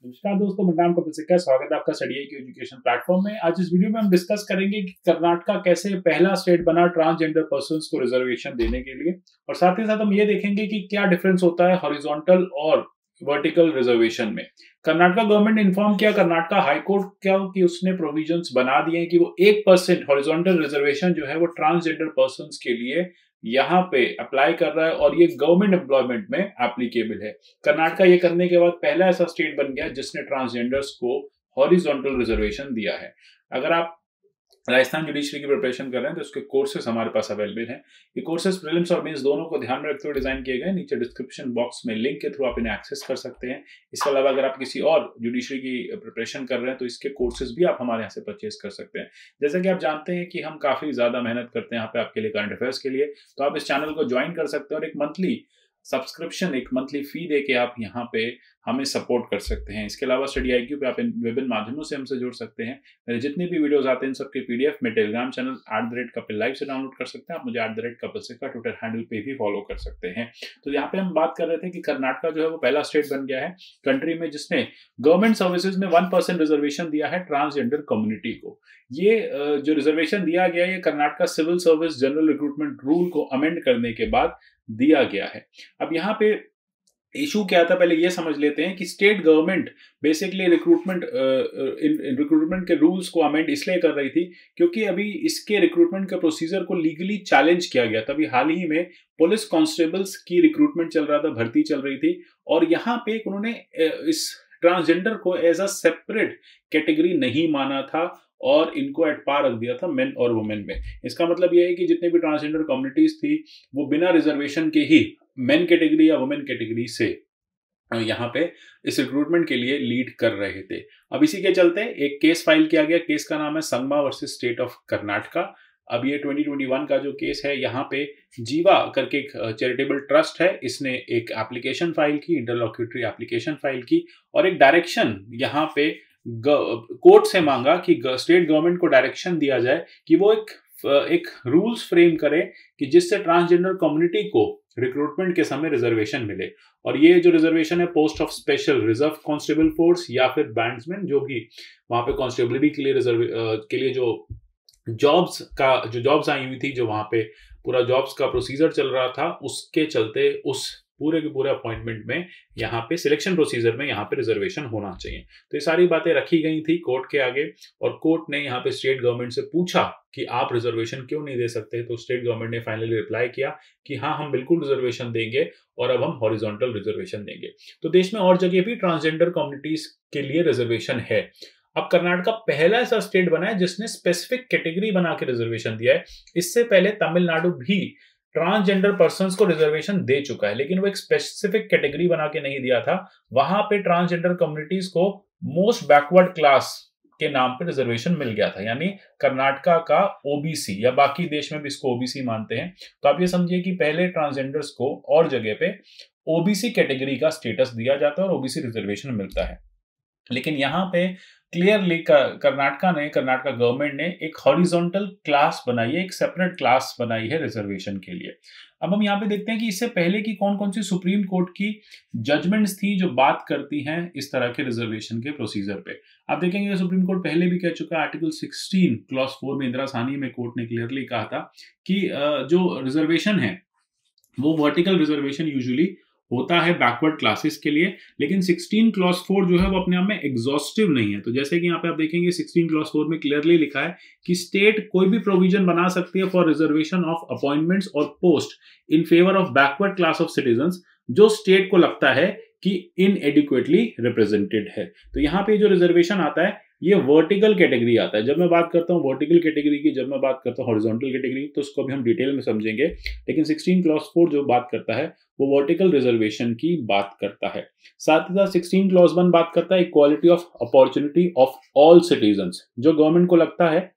नमस्कार दोस्तों, मेरा नाम कपिल सिक्का। स्वागत है आपका study I Q education platform में। आज इस वीडियो में हम डिस्कस करेंगे कि कर्नाटका कैसे पहला स्टेट बना ट्रांसजेंडर पर्सन्स को रिजर्वेशन देने के लिए, और साथ ही साथ हम ये देखेंगे कि क्या डिफरेंस होता है हॉरिजॉन्टल और वर्टिकल रिजर्वेशन में। कर्नाटका गवर्नमेंट ने इन्फॉर्म किया कर्नाटका हाईकोर्ट क्या कि उसने प्रोविजंस बना दिए हैं कि वो 1% हॉरिजॉन्टल रिजर्वेशन जो है वो ट्रांसजेंडर पर्सन्स के लिए यहाँ पे अप्लाई कर रहा है और ये गवर्नमेंट एम्प्लॉयमेंट में एप्लीकेबल है। कर्नाटका ये करने के बाद पहला ऐसा स्टेट बन गया जिसने ट्रांसजेंडर्स को हॉरिजॉन्टल रिजर्वेशन दिया है। अगर आप राजस्थान जुडिशरी की प्रिपरेशन कर रहे हैं तो उसके कोर्सेस हमारे पास अवेलेबल हैं। ये कोर्सेस प्रीलिम्स और मेंस दोनों को ध्यान में रखते हुए डिजाइन किए गए। नीचे डिस्क्रिप्शन बॉक्स में लिंक के थ्रू आप इन्हें एक्सेस कर सकते हैं। इसके अलावा अगर आप किसी और जुडिशरी की प्रिपरेशन कर रहे हैं तो इसके कोर्सेज भी आप हमारे यहाँ से परचेज कर सकते हैं। जैसा कि आप जानते हैं कि हम काफी ज्यादा मेहनत करते हैं यहाँ पे आपके लिए करंट अफेयर्स के लिए, तो आप इस चैनल को ज्वाइन कर सकते हैं और एक मंथली सब्सक्रिप्शन, एक मंथली फी दे के आप यहाँ पे हमें सपोर्ट कर सकते हैं। इसके अलावा स्टडी आईक्यू पे आप इन विभिन्न माध्यमों से हमसे जुड़ सकते हैं। मेरे जितने भी वीडियोस आते हैं इन सबके पीडीएफ में टेलीग्राम चैनल @कपिल लाइव से डाउनलोड कर सकते हैं। आप मुझे @कपिल सिक्का ट्विटर हैंडल पे भी फॉलो कर सकते हैं। तो यहाँ पे हम बात कर रहे थे कि कर्नाटका जो है वो पहला स्टेट बन गया है कंट्री में जिसने गवर्नमेंट सर्विसेज में 1% रिजर्वेशन दिया है ट्रांसजेंडर कम्युनिटी को। ये जो रिजर्वेशन दिया गया है ये Karnataka civil service general recruitment rule को अमेंड करने के बाद दिया गया है। अब यहाँ पे इशू क्या था, पहले ये समझ लेते हैं कि स्टेट गवर्नमेंट बेसिकली रिक्रूटमेंट के रूल्स को अमेंड इसलिए कर रही थी क्योंकि अभी इसके रिक्रूटमेंट के प्रोसीजर को लीगली चैलेंज किया गया था। अभी हाल ही में पुलिस कांस्टेबल्स की रिक्रूटमेंट चल रहा था, भर्ती चल रही थी, और यहाँ पे उन्होंने इस ट्रांसजेंडर को एज अ सेपरेट कैटेगरी नहीं माना था और इनको एट पार रख दिया था मेन और वुमेन में। इसका मतलब यह है कि जितने भी ट्रांसजेंडर कम्युनिटीज थी वो बिना रिजर्वेशन के ही मेन कैटेगरी या वुमेन कैटेगरी से यहाँ पे इस रिक्रूटमेंट के लिए लीड कर रहे थे। अब इसी के चलते एक केस फाइल किया गया। केस का नाम है Sangma versus state of Karnataka. अब ये 2021 का जो केस है, यहाँ पे जीवा करके एक चैरिटेबल ट्रस्ट है, इसने एक एप्लीकेशन फाइल की, इंटरलॉक्यूटरी एप्लीकेशन फाइल की, और एक डायरेक्शन यहाँ पे कोर्ट से मांगा कि स्टेट गवर्नमेंट को डायरेक्शन दिया जाए कि वो एक रूल्स फ्रेम करे कि जिससे ट्रांसजेंडर कम्युनिटी को रिक्रूटमेंट के समय रिजर्वेशन मिले। और ये जो रिजर्वेशन है post of special reserve constable force या फिर बैंड्समैन, जो भी वहां पे कांस्टेबलरी के लिए जो जॉब्स आई हुई थी, जो वहां पे पूरा जॉब्स का प्रोसीजर चल रहा था, उसके चलते उस पूरे के पूरे अपॉइंटमेंट में यहाँ पे सिलेक्शन प्रोसीजर में यहाँ पे रिजर्वेशन होना चाहिए। तो ये सारी बातें रखी गई थी कोर्ट के आगे, और कोर्ट ने यहाँ पे स्टेट गवर्नमेंट से पूछा कि आप रिजर्वेशन क्यों नहीं दे सकते। तो स्टेट गवर्नमेंट ने फाइनली रिप्लाई किया कि हाँ, हम बिल्कुल रिजर्वेशन देंगे और अब हम हॉरिजॉन्टल रिजर्वेशन देंगे। तो देश में और जगह भी ट्रांसजेंडर कम्युनिटीज के लिए रिजर्वेशन है। अब कर्नाटका पहला ऐसा स्टेट बना है जिसने स्पेसिफिक कैटेगरी बना के रिजर्वेशन दिया है। इससे पहले तमिलनाडु भी ट्रांसजेंडर पर्सन्स को रिजर्वेशन दे चुका है, लेकिन वो एक स्पेसिफिक कैटेगरी बना के नहीं दिया था। वहां पे ट्रांसजेंडर कम्युनिटीज को मोस्ट बैकवर्ड क्लास के नाम पे रिजर्वेशन मिल गया था, यानी कर्नाटका का ओबीसी, या बाकी देश में भी इसको ओबीसी मानते हैं। तो आप ये समझिए कि पहले ट्रांसजेंडर्स को और जगह पे ओबीसी कैटेगरी का स्टेटस दिया जाता है और ओबीसी रिजर्वेशन मिलता है। लेकिन यहाँ पे क्लियरली कर्नाटका गवर्नमेंट ने एक हॉरिजॉन्टल क्लास बनाई है, एक सेपरेट क्लास बनाई है रिजर्वेशन के लिए। अब हम यहाँ पे देखते हैं कि इससे पहले की कौन कौन सी सुप्रीम कोर्ट की जजमेंट्स थी जो बात करती हैं इस तरह के रिजर्वेशन के प्रोसीजर पे। आप देखेंगे सुप्रीम कोर्ट पहले भी कह चुका है, आर्टिकल 16 क्लॉज 4 में इंदिरा साहनी में कोर्ट ने क्लियरली कहा था कि जो रिजर्वेशन है वो वर्टिकल रिजर्वेशन यूजुअली होता है बैकवर्ड क्लासेस के लिए, लेकिन 16 क्लॉज 4 जो है वो अपने आप में एग्जॉस्टिव नहीं है। तो जैसे कि यहाँ पे आप देखेंगे 16 क्लॉज 4 में क्लियरली लिखा है कि स्टेट कोई भी प्रोविजन बना सकती है फॉर रिजर्वेशन ऑफ अपॉइंटमेंट्स और post in favour of backward class of citizens जो स्टेट को लगता है कि इनएडिक्वेटली रिप्रेजेंटेड है। तो यहाँ पे जो रिजर्वेशन आता है ये वर्टिकल कैटेगरी आता है। जब मैं बात करता हूँ वर्टिकल कैटेगरी की, जब मैं बात करता हूँ हॉरिजॉन्टल कैटेगरी, तो उसको भी हम डिटेल में समझेंगे। लेकिन 16 क्लॉज 4 जो बात करता है वो वर्टिकल रिजर्वेशन की बात करता है। साथ ही साथ 16 क्लॉज 1 बात करता है equality of opportunity of all citizens, जो गवर्नमेंट को लगता है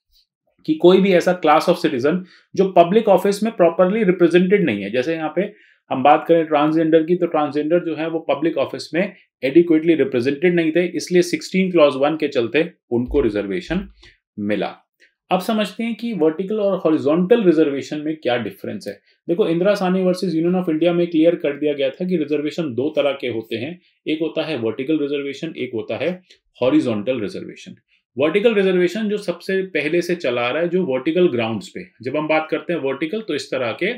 कि कोई भी ऐसा क्लास ऑफ सिटीजन जो पब्लिक ऑफिस में प्रॉपरली रिप्रेजेंटेड नहीं है। जैसे यहाँ पे हम बात करें ट्रांसजेंडर की, तो ट्रांसजेंडर जो है वो पब्लिक ऑफिस में एडिक्वेटली रिप्रेजेंटेड नहीं थे, इसलिए 16 क्लॉज 1 के चलते उनको रिजर्वेशन मिला। अब समझते हैं कि वर्टिकल और हॉरिजॉन्टल रिजर्वेशन में क्या डिफरेंस है। देखो, Indira Sahni versus union of India में क्लियर कर दिया गया था कि रिजर्वेशन दो तरह के होते हैं। एक होता है वर्टिकल रिजर्वेशन, एक होता है हॉरिजॉन्टल रिजर्वेशन। वर्टिकल रिजर्वेशन जो सबसे पहले से चला आ रहा है, जो वर्टिकल ग्राउंड्स पे, जब हम बात करते हैं वर्टिकल तो इस तरह के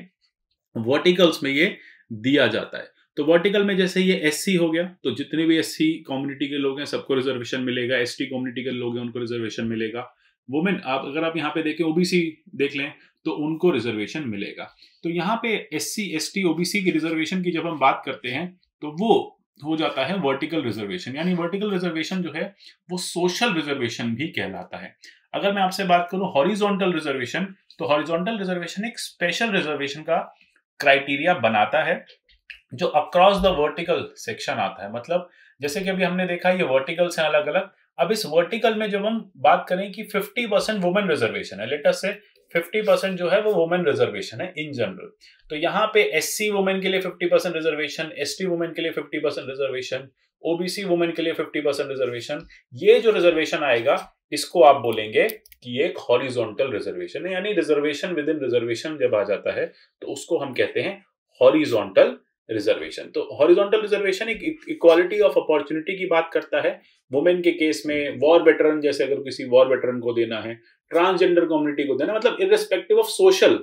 वर्टिकल्स में ये दिया जाता है। तो वर्टिकल में जैसे ये एससी हो गया, तो जितने भी एससी कम्युनिटी के लोग हैं सबको रिजर्वेशन मिलेगा। एसटी कम्युनिटी के लोग हैं उनको रिजर्वेशन मिलेगा। वुमेन, अगर आप यहाँ पे देखें, ओबीसी देख लें तो उनको रिजर्वेशन मिलेगा। तो यहाँ पे एससी एसटी ओबीसी की रिजर्वेशन की जब हम बात करते हैं तो वो हो जाता है वर्टिकल रिजर्वेशन। यानी वर्टिकल रिजर्वेशन जो है वो सोशल रिजर्वेशन भी कहलाता है। अगर मैं आपसे बात करूं हॉरिजॉन्टल रिजर्वेशन, तो हॉरिजॉन्टल रिजर्वेशन एक स्पेशल रिजर्वेशन का क्राइटेरिया बनाता है जो अक्रॉस द वर्टिकल सेक्शन आता है। मतलब जैसे कि अभी हमने देखा ये वर्टिकल्स हैं अलग अलग। अब इस वर्टिकल में जब हम बात करें कि 50% वुमेन रिजर्वेशन है, लेटेस्ट से 50% जो है वो वुमेन रिजर्वेशन है इन जनरल, तो यहाँ पे एससी वुमेन के लिए 50% रिजर्वेशन, एसटी वुमेन के लिए 50% रिजर्वेशन, ओबीसी वुमेन के लिए 50% रिजर्वेशन। ये जो रिजर्वेशन आएगा इसको आप बोलेंगे कि ये एक हॉरिजॉन्टल रिजर्वेशन है। यानी रिजर्वेशन विद इन रिजर्वेशन जब आ जाता है तो उसको हम कहते हैं हॉरिजॉन्टल रिजर्वेशन। तो हॉरिजॉन्टल रिजर्वेशन एक इक्वालिटी ऑफ अपॉर्चुनिटी की बात करता है। वुमेन के केस में वॉर वेटरन, जैसे अगर किसी वॉर वेटरन को देना है, ट्रांसजेंडर कम्युनिटी को देना, मतलब इररिस्पेक्टिव ऑफ सोशल,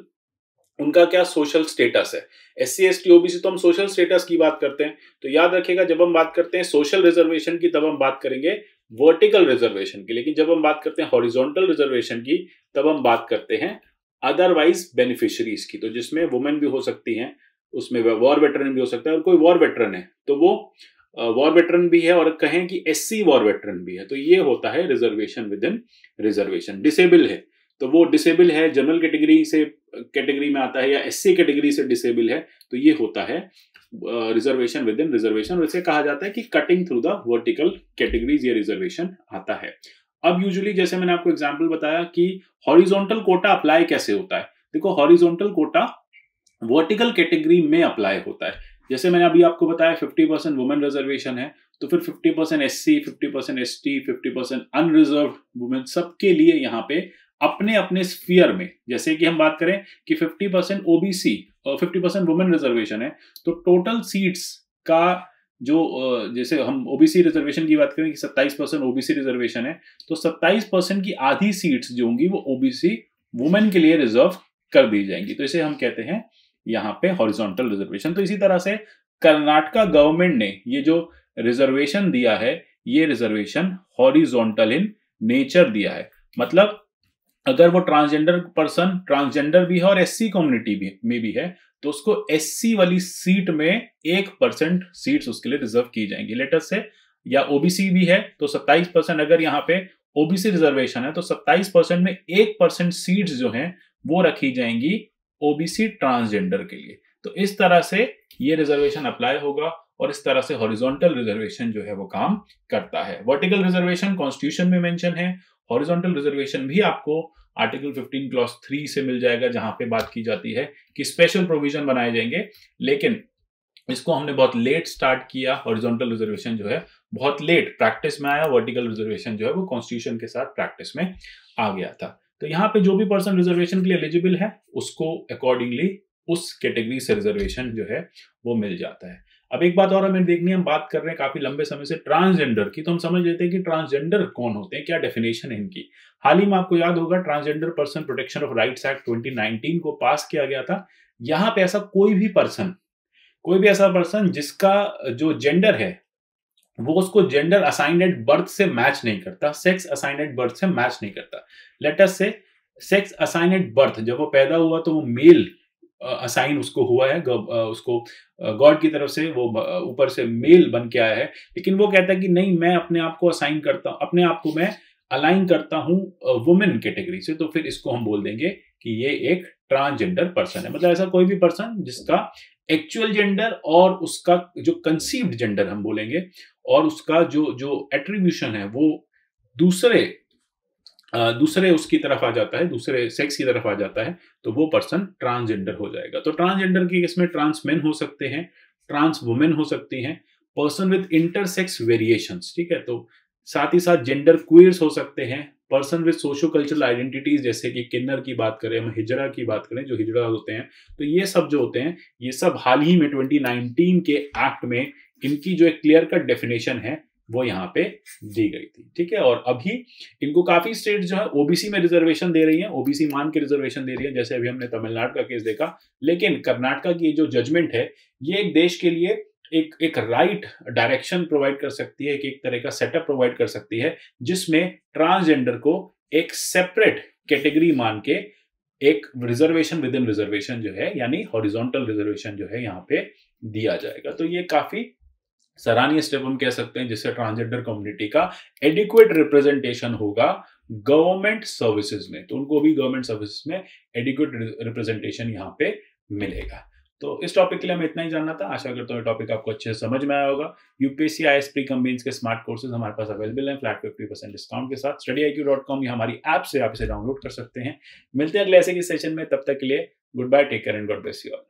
उनका क्या सोशल स्टेटस है। एससी एसटी ओबीसी तो हम सोशल स्टेटस की बात करते हैं। तो याद रखिएगा, जब हम बात करते हैं सोशल रिजर्वेशन की तब हम बात करेंगे वर्टिकल रिजर्वेशन की, लेकिन जब हम बात करते हैं हॉरिजॉन्टल रिजर्वेशन की तब हम बात करते हैं अदरवाइज बेनिफिशियरीज की। तो जिसमें वुमेन भी हो सकती हैं, उसमें वॉर वेटरन भी हो सकता है, और कोई वॉर वेटरन है तो वो वॉर वेटरन भी है, और कहें कि एससी वॉर वेटरन भी है, तो ये होता है reservation with in reservation. Disable है तो वो डिसेबल है, जनरल कैटेगरी में आता है, या एससी कैटेगरी से डिसेबल है, तो ये होता है रिजर्वेशन विद इन रिजर्वेशन। वैसे कहा जाता है कि cutting through the vertical categories ये रिजर्वेशन आता है। अब यूजुअली जैसे मैंने आपको एग्जांपल बताया कि हॉरिजॉन्टल कोटा अप्लाई कैसे होता है। देखो, हॉरिजॉन्टल कोटा वर्टिकल कैटेगरी में अप्लाई होता है। जैसे मैंने अभी आपको बताया 50% वुमेन रिजर्वेशन है, तो फिर 50% एससी, 50% एसटी, 50% अनरिजर्व्ड वुमेन, सबके लिए यहाँ पे अपने अपने स्फीयर में, जैसे कि हम बात करें कि 50% ओबीसी और 50% वुमेन रिजर्वेशन है, तो टोटल सीट्स का जो जैसे हम ओबीसी रिजर्वेशन की बात करें कि 27% ओबीसी रिजर्वेशन है, तो 27% की आधी सीट्स जो होंगी वो ओबीसी वुमेन के लिए रिजर्व कर दी जाएंगी। तो इसे हम कहते हैं यहाँ पे हॉरिजॉन्टल रिजर्वेशन। तो इसी तरह से कर्नाटका गवर्नमेंट ने ये जो रिजर्वेशन दिया है, ये रिजर्वेशन हॉरिजॉन्टल इन नेचर दिया है। मतलब अगर वो ट्रांसजेंडर पर्सन ट्रांसजेंडर भी है और एससी कम्युनिटी में भी है, तो उसको एससी वाली सीट में 1% सीट्स उसके लिए रिजर्व की जाएंगी, लेटेस्ट से। या ओबीसी भी है तो 27%, अगर यहाँ पे ओबीसी रिजर्वेशन है तो 27% में 1% सीट्स जो हैं वो रखी जाएंगी ओबीसी ट्रांसजेंडर के लिए। तो इस तरह से ये रिजर्वेशन अप्लाई होगा, और इस तरह से हॉरिजॉन्टल रिजर्वेशन जो है वो काम करता है। वर्टिकल रिजर्वेशन कॉन्स्टिट्यूशन में मेंशन है, हॉरिजॉन्टल रिजर्वेशन भी आपको आर्टिकल 15 क्लॉज 3 से मिल जाएगा, जहां पे बात की जाती है कि स्पेशल प्रोविजन बनाए जाएंगे। लेकिन इसको हमने बहुत लेट स्टार्ट किया, हॉरिजॉन्टल रिजर्वेशन जो है बहुत लेट प्रैक्टिस में आया, वर्टिकल रिजर्वेशन जो है वो कॉन्स्टिट्यूशन के साथ प्रैक्टिस में आ गया था। तो यहाँ पे जो भी पर्सन रिजर्वेशन के लिए एलिजिबल है उसको अकॉर्डिंगली उस कैटेगरी से रिजर्वेशन जो है वो मिल जाता है। अब एक बात और हमें देखनी है, हम बात कर रहे हैं काफी लंबे समय से ट्रांसजेंडर की, तो हम समझ लेते हैं कि ट्रांसजेंडर कौन होते हैं, क्या डेफिनेशन है इनकी। हाल ही में आपको याद होगा transgender person protection of rights act 2019 को पास किया गया था। यहाँ पे ऐसा कोई भी ऐसा पर्सन जिसका जो जेंडर है वो उसको जेंडर असाइन्ड एट बर्थ से मैच नहीं करता, सेक्स असाइन्ड एट बर्थ से मैच नहीं करता। लेट अस से सेक्स असाइन्ड एट बर्थ, जब वो पैदा हुआ तो वो मेल असाइन उसको हुआ है, उसको गॉड की तरफ से वो ऊपर से मेल बन के आया है, लेकिन वो कहता है कि नहीं, मैं अपने आप को असाइन करता हूं, अपने आप को मैं अलाइन करता हूं वुमेन कैटेगरी से, तो फिर इसको हम बोल देंगे कि ये एक ट्रांसजेंडर पर्सन है। मतलब ऐसा कोई भी पर्सन जिसका एक्चुअल जेंडर और उसका जो कंसीव्ड जेंडर हम बोलेंगे, और उसका जो एट्रीब्यूशन है वो दूसरे उसकी तरफ आ जाता है, दूसरे सेक्स की तरफ आ जाता है, तो वो पर्सन ट्रांसजेंडर हो जाएगा। तो ट्रांसजेंडर की इसमें ट्रांस मेन हो सकते हैं, ट्रांस वुमेन हो सकती हैं, पर्सन विद इंटरसेक्स वेरिएशंस, ठीक है। तो साथ ही साथ जेंडर क्वीयर्स हो सकते हैं, person with socio cultural identities, जैसे कि किन्नर की बात करें, हम हिजड़ा की बात करें, जो हिजड़ा होते हैं, तो ये सब जो होते हैं, ये सब हाल ही में 2019 के एक्ट में इनकी जो एक क्लियर कट डेफिनेशन है वो यहाँ पे दी गई थी, ठीक है। और अभी इनको काफी स्टेट जो है ओबीसी में रिजर्वेशन दे रही है, ओबीसी मान के रिजर्वेशन दे रही है, जैसे अभी हमने तमिलनाडु का केस देखा। लेकिन कर्नाटका की जो जजमेंट है, ये एक देश के लिए एक राइट डायरेक्शन प्रोवाइड कर सकती है, एक तरह का सेटअप प्रोवाइड कर सकती है, जिसमें ट्रांसजेंडर को एक सेपरेट कैटेगरी मान के एक रिजर्वेशन विद इन रिजर्वेशन जो है, यानी हॉरिजॉन्टल रिजर्वेशन जो है यहाँ पे दिया जाएगा। तो ये काफी सराहनीय स्टेप हम कह सकते हैं, जिससे ट्रांसजेंडर कम्युनिटी का एडिक्वेट रिप्रेजेंटेशन होगा गवर्नमेंट सर्विसेज में, तो उनको भी गवर्नमेंट सर्विसेज में एडिक्वेट रिप्रेजेंटेशन यहाँ पे मिलेगा। तो इस टॉपिक के लिए हमें इतना ही जानना था। आशा करता हूँ टॉपिक आपको अच्छे से समझ में आया होगा। UPSC IAS pre cum mains के स्मार्ट कोर्सेज हमारे पास अवेलेबल हैं फ्लैट 50% डिस्काउंट के साथ। studyIQ.com या हमारी ऐप से आप इसे डाउनलोड कर सकते हैं। मिलते हैं अगले ऐसे के सेशन में, तब तक के लिए good bye, take care and God bless you all.